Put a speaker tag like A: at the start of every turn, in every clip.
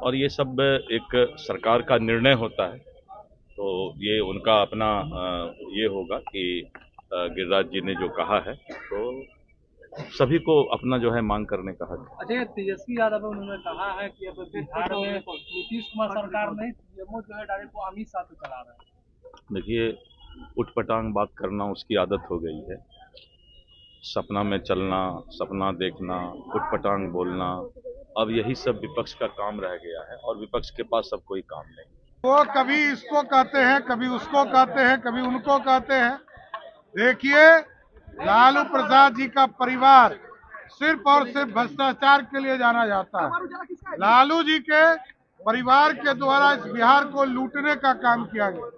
A: और ये सब एक सरकार का निर्णय होता है। तो ये उनका अपना ये होगा कि गिरिराज जी ने जो कहा है तो सभी को अपना जो है मांग करने का हक है।
B: अच्छा, तेजस्वी यादव उन्होंने कहा है कि अब बिहार में नीतीश कुमार सरकार नहीं, सीएमओ जो है डायरेक्ट वो अमित शाह पे चला रहे हैं।
A: देखिए, उठपटांग बात करना उसकी आदत हो गई है। सपना में चलना, सपना देखना, उठपटांग बोलना, अब यही सब विपक्ष का काम रह गया है और विपक्ष के पास अब कोई काम नहीं।
C: वो कभी इसको कहते हैं, कभी उसको कहते हैं, कभी उनको कहते हैं। देखिए, लालू प्रसाद जी का परिवार सिर्फ और सिर्फ भ्रष्टाचार के लिए जाना जाता है। लालू जी के परिवार के द्वारा इस बिहार को लूटने का काम किया गया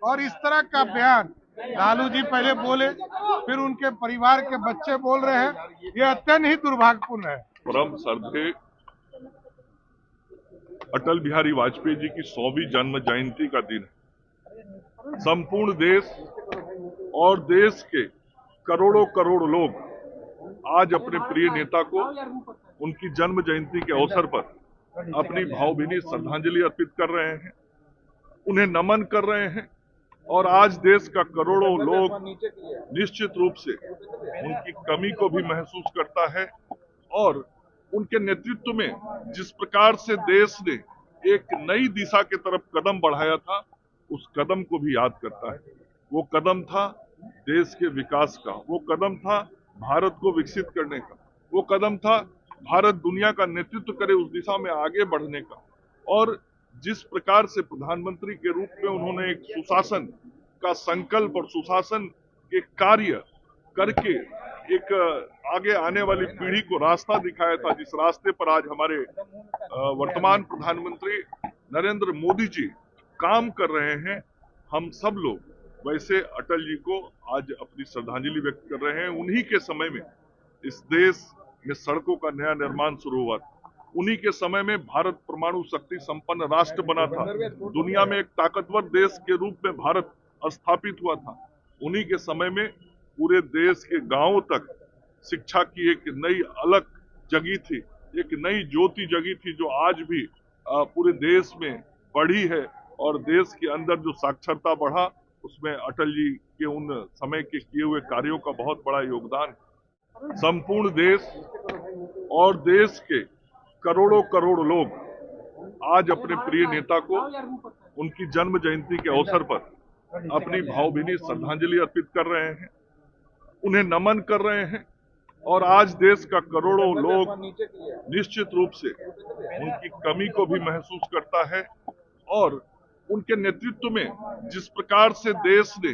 C: और इस तरह का बयान लालू जी पहले बोले, फिर उनके परिवार के बच्चे बोल रहे हैं। ये अत्यंत ही दुर्भाग्यपूर्ण है।
D: परम श्रद्धेय अटल बिहारी वाजपेयी जी की 100वीं जन्म जयंती का दिन है। संपूर्ण देश और देश के करोड़ों करोड़ लोग आज अपने प्रिय नेता को उनकी जन्म जयंती के अवसर पर अपनी भावभीनी श्रद्धांजलि अर्पित कर रहे हैं, उन्हें नमन कर रहे हैं। और आज देश का करोड़ों लोग निश्चित रूप से उनकी कमी को भी महसूस करता है और उनके नेतृत्व में जिस प्रकार से देश ने एक नई दिशा की तरफ कदम बढ़ाया था, उस कदम को भी याद करता है। वो कदम था देश के विकास का, वो कदम था भारत को विकसित करने का, वो कदम था भारत दुनिया का नेतृत्व करे उस दिशा में आगे बढ़ने का। और जिस प्रकार से प्रधानमंत्री के रूप में उन्होंने एक सुशासन का संकल्प और सुशासन के कार्य करके एक आगे आने वाली पीढ़ी को रास्ता दिखाया था, जिस रास्ते पर आज हमारे वर्तमान प्रधानमंत्री नरेंद्र मोदी जी काम कर रहे हैं, हम सब लोग वैसे अटल जी को आज अपनी श्रद्धांजलि व्यक्त कर रहे हैं। उन्हीं के समय में इस देश में सड़कों का नया निर्माण शुरू हुआ था, उन्हीं के समय में भारत परमाणु शक्ति संपन्न राष्ट्र बना था, दुनिया में एक ताकतवर देश के रूप में भारत स्थापित हुआ था। उन्हीं के समय में पूरे देश के गांवों तक शिक्षा की एक नई अलग जगी थी, एक नई ज्योति जगी थी, जो आज भी पूरे देश में बढ़ी है। और देश के अंदर जो साक्षरता बढ़ा, उसमें अटल जी के उन समय के किए हुए कार्यों का बहुत बड़ा योगदान है। संपूर्ण देश और देश के करोड़ों करोड़ लोग आज अपने प्रिय नेता को उनकी जन्म जयंती के अवसर पर अपनी भावभीनी श्रद्धांजलि अर्पित कर रहे हैं, उन्हें नमन कर रहे हैं। और आज देश का करोड़ों लोग निश्चित रूप से उनकी कमी को भी महसूस करता है और उनके नेतृत्व में जिस प्रकार से देश ने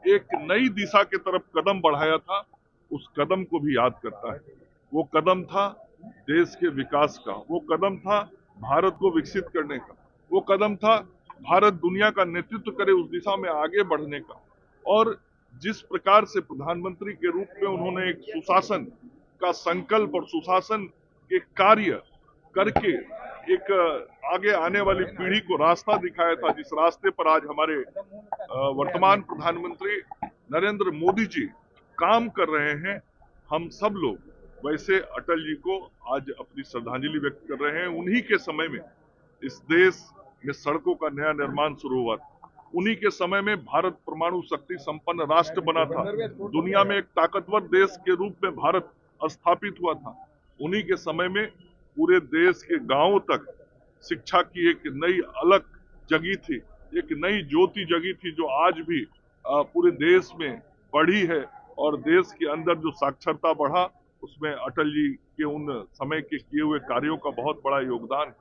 D: एक नई दिशा की तरफ कदम बढ़ाया था, उस कदम को भी याद करता है। वो कदम था देश के विकास का, वो कदम था भारत को विकसित करने का, वो कदम था भारत दुनिया का नेतृत्व करे उस दिशा में आगे बढ़ने का। और जिस प्रकार से प्रधानमंत्री के रूप में उन्होंने एक सुशासन का संकल्प और सुशासन के कार्य करके एक आगे आने वाली पीढ़ी को रास्ता दिखाया था, जिस रास्ते पर आज हमारे वर्तमान प्रधानमंत्री नरेंद्र मोदी जी काम कर रहे हैं, हम सब लोग वैसे अटल जी को आज अपनी श्रद्धांजलि व्यक्त कर रहे हैं। उन्हीं के समय में इस देश में सड़कों का नया निर्माण शुरू हुआ था, उन्हीं के समय में भारत परमाणु शक्ति संपन्न राष्ट्र बना था, दुनिया में एक ताकतवर देश के रूप में भारत स्थापित हुआ था। उन्हीं के समय में पूरे देश के गांवों तक शिक्षा की एक नई अलग जगी थी, एक नई ज्योति जगी थी, जो आज भी पूरे देश में बढ़ी है। और देश के अंदर जो साक्षरता बढ़ा, उसमें अटल जी के उन समय के किए हुए कार्यों का बहुत बड़ा योगदान है।